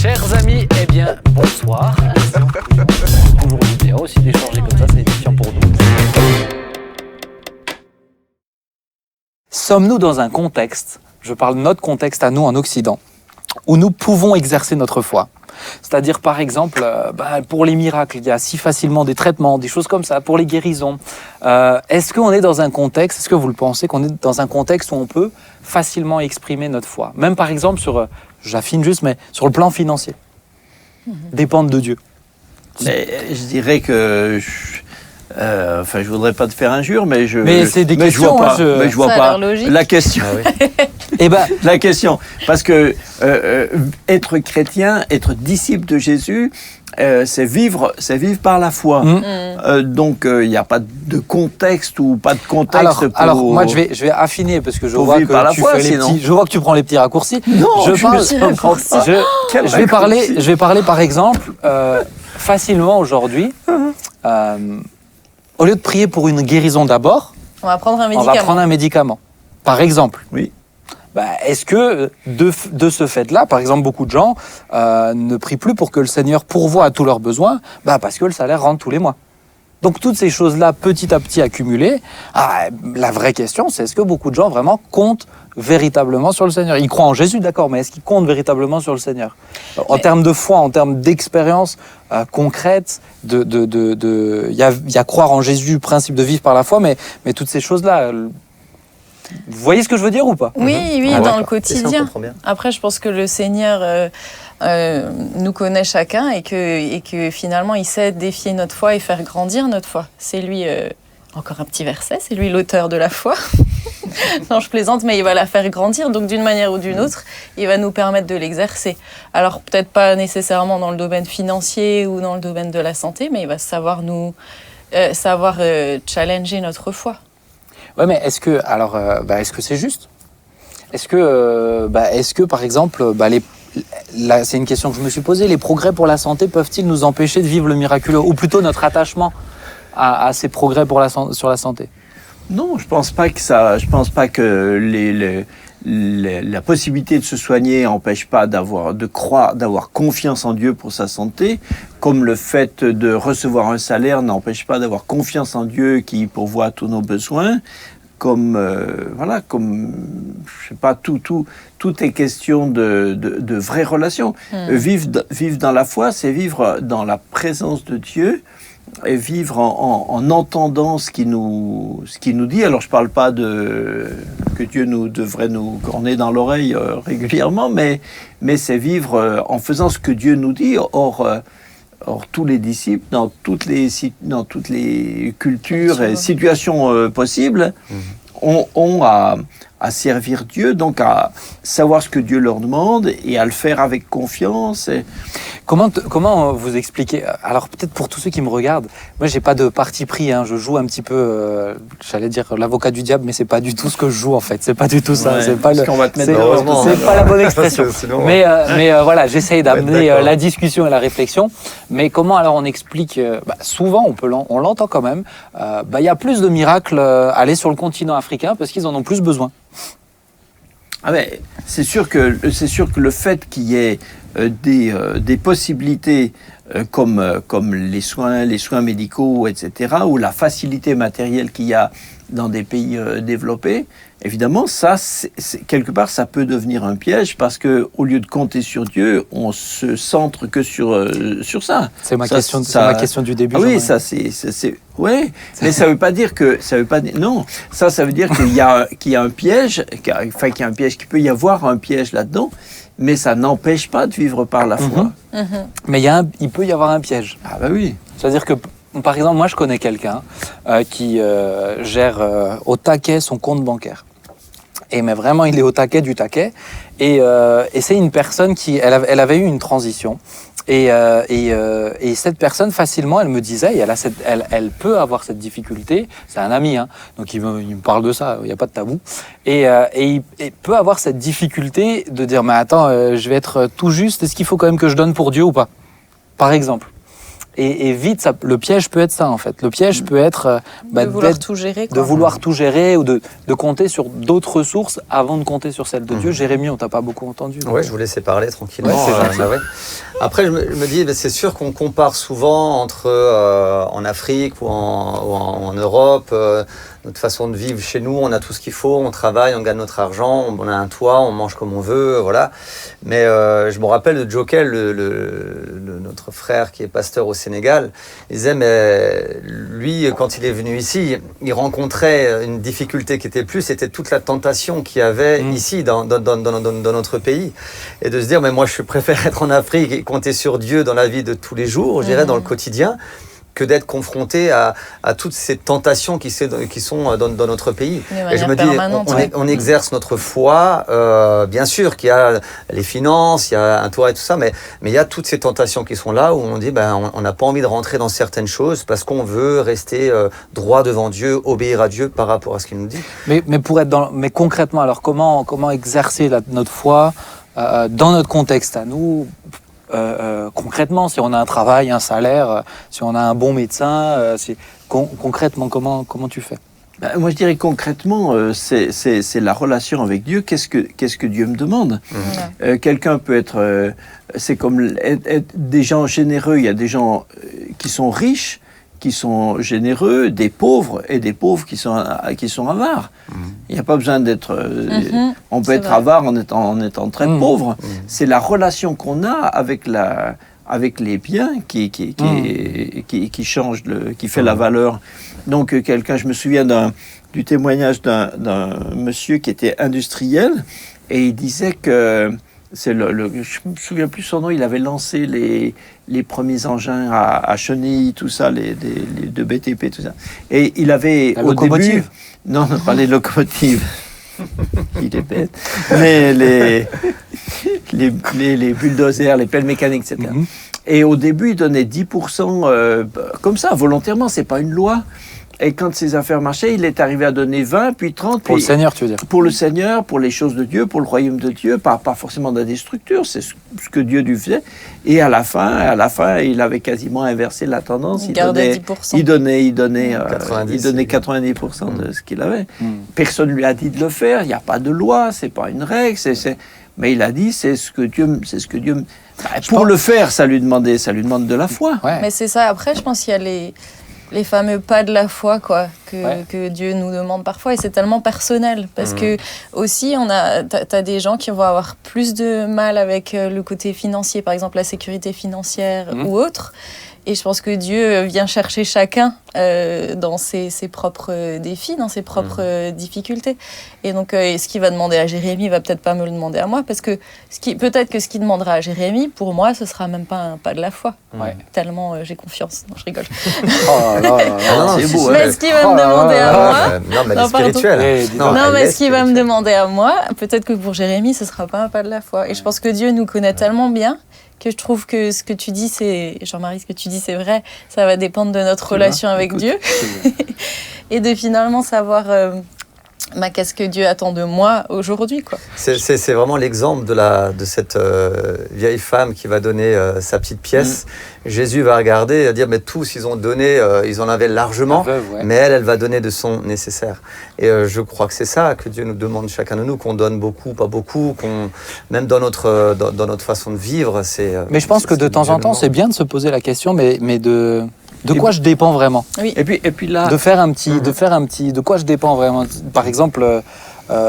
Chers amis, eh bien, bonsoir. Toujours bien aussi d'échanger comme ça, c'est édifiant pour nous. Sommes-nous dans un contexte, je parle de notre contexte à nous en Occident, où nous pouvons exercer notre foi? C'est-à-dire, par exemple, pour les miracles, il y a si facilement des traitements, des choses comme ça, pour les guérisons. Est-ce qu'on est dans un contexte, est-ce que vous le pensez, qu'on est dans un contexte où on peut facilement exprimer notre foi? Même par exemple, j'affine juste, mais sur le plan financier. Dépendre de Dieu. Mais je dirais que... je voudrais pas te faire injure, mais je... Mais c'est des questions, je vois pas la question. Ah oui. Eh ben, la question. Parce que être chrétien, être disciple de Jésus, c'est vivre par la foi. Donc, il n'y a pas de contexte ou pas de contexte alors moi, je vais affiner parce que je vois que tu prends les petits raccourcis. Non, je vais parler par exemple facilement aujourd'hui. Au lieu de prier pour une guérison d'abord, on va prendre un médicament. Par exemple. Oui. Est-ce que de ce fait-là, par exemple, beaucoup de gens ne prient plus pour que le Seigneur pourvoie à tous leurs besoins, parce que le salaire rentre tous les mois. Donc toutes ces choses-là, petit à petit accumulées, la vraie question, c'est est-ce que beaucoup de gens vraiment comptent véritablement sur le Seigneur? Ils croient en Jésus, d'accord, mais est-ce qu'ils comptent véritablement sur le Seigneur? En termes de foi, en termes d'expérience concrète, il y a croire en Jésus, principe de vivre par la foi, mais toutes ces choses-là... Vous voyez ce que je veux dire ou pas? Oui, dans le quotidien. Après, je pense que le Seigneur nous connaît chacun et que finalement, il sait défier notre foi et faire grandir notre foi. C'est lui, encore un petit verset, c'est lui l'auteur de la foi. Non, je plaisante, mais il va la faire grandir. Donc, d'une manière ou d'une autre, il va nous permettre de l'exercer. Alors, peut-être pas nécessairement dans le domaine financier ou dans le domaine de la santé, mais il va savoir challenger notre foi. Ouais, mais est-ce que c'est juste? Est-ce que par exemple, c'est une question que je me suis posée, les progrès pour la santé peuvent-ils nous empêcher de vivre le miraculeux, ou plutôt notre attachement à ces progrès sur la santé? Non, je pense pas que la possibilité de se soigner n'empêche pas d'avoir confiance en Dieu pour sa santé, comme le fait de recevoir un salaire n'empêche pas d'avoir confiance en Dieu qui pourvoit à tous nos besoins. Comme je sais pas, tout est question de vraies relations. Vivre dans la foi, c'est vivre dans la présence de Dieu et vivre en entendant ce qu'il nous dit. Alors, je parle pas que Dieu devrait nous corner dans l'oreille régulièrement, mais c'est vivre en faisant ce que Dieu nous dit. Or, tous les disciples, dans toutes les cultures et situations possibles, ont à servir Dieu, donc à savoir ce que Dieu leur demande et à le faire avec confiance. Comment vous expliquez? Alors peut-être pour tous ceux qui me regardent, moi j'ai pas de parti pris, je joue un petit peu, j'allais dire l'avocat du diable, mais c'est pas du tout ce que je joue en fait. C'est pas du tout ça. Ouais, c'est pas qu'on va te mettre c'est pas la bonne expression. Mais voilà, j'essaye d'amener la discussion et la réflexion. Mais comment alors on explique? Souvent on l'entend quand même. Il y a plus de miracles aller sur le continent africain parce qu'ils en ont plus besoin. C'est sûr que le fait qu'il y ait des possibilités comme les soins médicaux, etc., ou la facilité matérielle qu'il y a dans des pays développés, évidemment, ça, quelque part, ça peut devenir un piège parce qu'au lieu de compter sur Dieu, on se centre que sur ça. C'est ma question du début. Oui, ça, c'est ouais, mais ça veut pas dire non. Ça veut dire qu'il y a un piège, qu'il peut y avoir un piège là-dedans, mais ça n'empêche pas de vivre par la foi. Mais il peut y avoir un piège. Ah oui. C'est-à-dire que, par exemple, moi je connais quelqu'un qui gère au taquet son compte bancaire. Mais vraiment, il est au taquet du taquet. Et c'est une personne elle avait eu une transition. Et cette personne, facilement, elle me disait, elle peut avoir cette difficulté, c'est un ami, donc il me parle de ça, il n'y a pas de tabou, et il peut avoir cette difficulté de dire, mais attends, je vais être tout juste, est-ce qu'il faut quand même que je donne pour Dieu ou pas? Par exemple. Et vite, le piège peut être ça, en fait. Le piège peut être de vouloir tout gérer. De vouloir tout gérer ou de compter sur d'autres ressources avant de compter sur celle de Dieu. Jérémie, on t'a pas beaucoup entendu. Oui, je vous laissais parler tranquillement. Ouais. Après, je me dis, c'est sûr qu'on compare souvent entre en Afrique ou en Europe. Notre façon de vivre chez nous, on a tout ce qu'il faut, on travaille, on gagne notre argent, on a un toit, on mange comme on veut, voilà. Mais je me rappelle de Jokel, notre frère qui est pasteur au Sénégal. Il disait, mais lui, quand il est venu ici, il rencontrait une difficulté qui était plus, c'était toute la tentation qu'il y avait ici, dans notre pays. Et de se dire, mais moi, je préfère être en Afrique et compter sur Dieu dans la vie de tous les jours, je dirais, dans le quotidien, que d'être confronté à toutes ces tentations qui sont dans notre pays. Et je me dis, on exerce notre foi, bien sûr qu'il y a les finances, il y a un toit et tout ça, mais il y a toutes ces tentations qui sont là où on dit on n'a pas envie de rentrer dans certaines choses parce qu'on veut rester droit devant Dieu, obéir à Dieu par rapport à ce qu'il nous dit. Mais concrètement, alors comment exercer notre foi dans notre contexte à nous? Concrètement, si on a un travail, un salaire, si on a un bon médecin, concrètement, comment tu fais? Moi, je dirais concrètement, c'est la relation avec Dieu. Qu'est-ce que Dieu me demande? Quelqu'un peut être... c'est comme être des gens généreux. Il y a des gens qui sont riches, qui sont généreux, des pauvres, et des pauvres qui sont avares. Il n'y a pas besoin d'être... on peut être avare en étant très pauvre. C'est la relation qu'on a avec les biens qui change, qui fait la valeur. Donc quelqu'un, je me souviens du témoignage d'un monsieur qui était industriel, et il disait que... je me souviens plus son nom, il avait lancé les premiers engins à chenilles, tout ça, les de BTP, tout ça. Et il avait la locomotive. Non, pas les locomotives. Il est bête. Mais les bulldozers, les pelles mécaniques, etc. Et au début, il donnait 10%, comme ça, volontairement, c'est pas une loi. Et quand ses affaires marchaient, il est arrivé à donner 20, puis 30. Pour le Seigneur, tu veux dire? Pour le Seigneur, pour les choses de Dieu, pour le royaume de Dieu, pas forcément dans des structures, c'est ce que Dieu lui faisait. Et à la fin, il avait quasiment inversé la tendance. Il gardait 10%. Il donnait 90% de ce qu'il avait. Personne ne lui a dit de le faire, il n'y a pas de loi, c'est pas une règle, mais il a dit, c'est ce que Dieu... Pour le faire, ça lui demande de la foi. Ouais. Mais c'est ça, après, je pense qu'il y a les fameux pas de la foi que Dieu nous demande parfois, et c'est tellement personnel parce que aussi t'as des gens qui vont avoir plus de mal avec le côté financier, par exemple la sécurité financière ou autre, et je pense que Dieu vient chercher chacun dans ses propres défis, dans ses propres difficultés, et donc ce qu'il va demander à Jérémie va peut-être pas me le demander à moi, parce que peut-être que ce qu'il demandera à Jérémie, pour moi ce sera même pas un pas de la foi, tellement j'ai confiance. Non, je rigole. C'est beau, mais ce qu'il va me demander à moi... Non, mais spirituel. Mais ce qu'il va me demander à moi, peut-être que pour Jérémie, ce ne sera pas un pas de la foi. Et je pense que Dieu nous connaît tellement bien que je trouve que ce que tu dis, Jean-Marie, ce que tu dis, c'est vrai. Ça va dépendre de notre relation avec Dieu. Et de finalement savoir... qu'est-ce que Dieu attend de moi aujourd'hui, quoi. C'est vraiment l'exemple de cette vieille femme qui va donner sa petite pièce. Jésus va regarder et va dire, mais tous, ils ont donné, ils en avaient largement, mais elle va donner de son nécessaire. Et je crois que c'est ça que Dieu nous demande, chacun de nous, qu'on donne beaucoup, pas beaucoup, même dans notre façon de vivre. Mais je pense que de temps en temps, c'est bien de se poser la question, mais de quoi je dépends vraiment. Oui. Et puis là, de faire un petit, de quoi je dépends vraiment. Par exemple,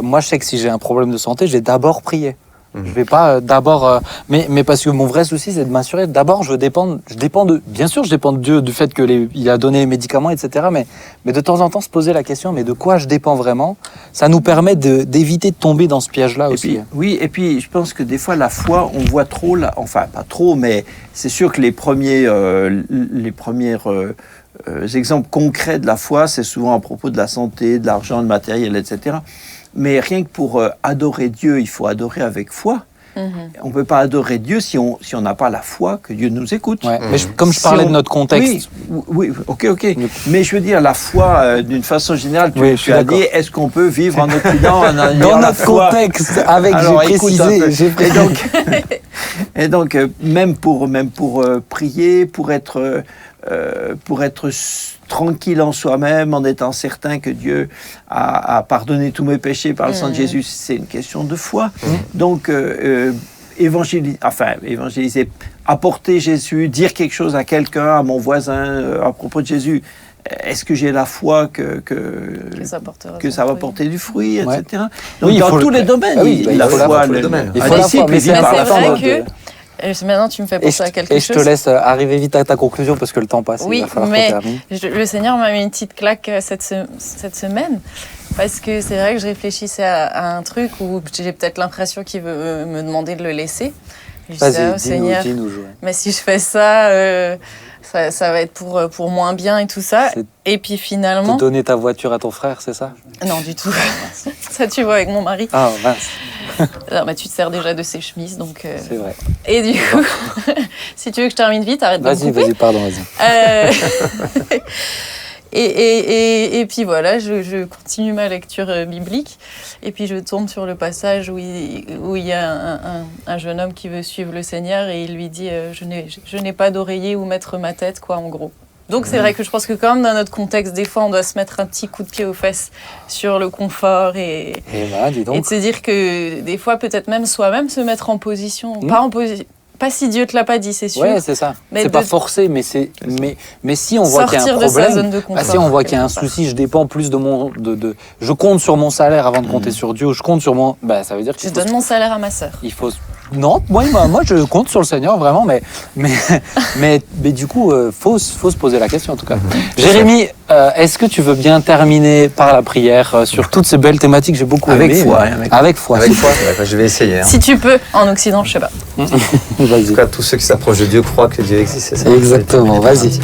moi je sais que si j'ai un problème de santé, je vais d'abord prier. Je vais pas d'abord, mais parce que mon vrai souci c'est de m'assurer. D'abord, je dépends de, bien sûr, je dépends de Dieu, du fait il a donné les médicaments, etc. Mais de temps en temps se poser la question, mais de quoi je dépends vraiment, ça nous permet d'éviter de tomber dans ce piège-là aussi. Et puis je pense que des fois la foi, on voit trop, enfin pas trop, mais c'est sûr que les premiers exemples concrets de la foi, c'est souvent à propos de la santé, de l'argent, du matériel, etc. Mais rien que pour adorer Dieu, il faut adorer avec foi. On ne peut pas adorer Dieu si on n'a pas la foi que Dieu nous écoute. Ouais. Mais comme je parlais de notre contexte... Oui, ok. Mais je veux dire, la foi, d'une façon générale, tu as dit, est-ce qu'on peut vivre en Occident dans notre contexte, j'ai précisé. Et donc, même pour prier, pour être tranquille en soi-même, en étant certain que Dieu a pardonné tous mes péchés par le sang de Jésus, c'est une question de foi. Donc, évangéliser, apporter Jésus, dire quelque chose à quelqu'un, à mon voisin, à propos de Jésus, est-ce que j'ai la foi que ça va porter du fruit, etc. Donc, dans tous les domaines, la foi, le domaine. Il faut la foi, mais c'est vrai que... Maintenant, tu me fais penser à quelque chose. Et je te laisse arriver vite à ta conclusion parce que le temps passe. Oui, mais le Seigneur m'a mis une petite claque cette semaine parce que c'est vrai que je réfléchissais à un truc où j'ai peut-être l'impression qu'il veut me demander de le laisser. Vas-y, Seigneur, mais si je fais ça, ça va être pour moins bien et tout ça. Et puis finalement... Te donner ta voiture à ton frère, c'est ça? Non, du tout. Ça, tu vois, avec mon mari. Ah, mince. Non, mais tu te sers déjà de ses chemises, donc... C'est vrai. Et du coup, si tu veux que je termine vite, arrête de me couper. Vas-y, pardon, vas-y. Et puis voilà, je continue ma lecture biblique. Et puis je tombe sur le passage où il y a un jeune homme qui veut suivre le Seigneur et il lui dit je n'ai pas d'oreiller où mettre ma tête, quoi, en gros. Donc c'est vrai que je pense que quand même dans notre contexte, des fois on doit se mettre un petit coup de pied aux fesses sur le confort et de se dire que des fois peut-être même soi-même se mettre en position, pas si Dieu te l'a pas dit, c'est sûr. Ouais, c'est ça. C'est pas forcé, mais si on voit qu'il y a un problème, si on voit qu'il y a un souci, je dépends plus je compte sur mon salaire avant de compter sur Dieu, je compte sur moi, ça veut dire que je donne mon salaire à ma sœur. Il faut non, moi je compte sur le Seigneur vraiment, mais du coup faut se poser la question en tout cas. Jérémy, est-ce que tu veux bien terminer par la prière sur toutes ces belles thématiques? J'ai beaucoup aimé. Avec foi. Je vais essayer. Si tu peux, en Occident, je sais pas. Vas-y. En tout cas, tous ceux qui s'approchent de Dieu croient que Dieu existe, c'est ça? Exactement, vas-y.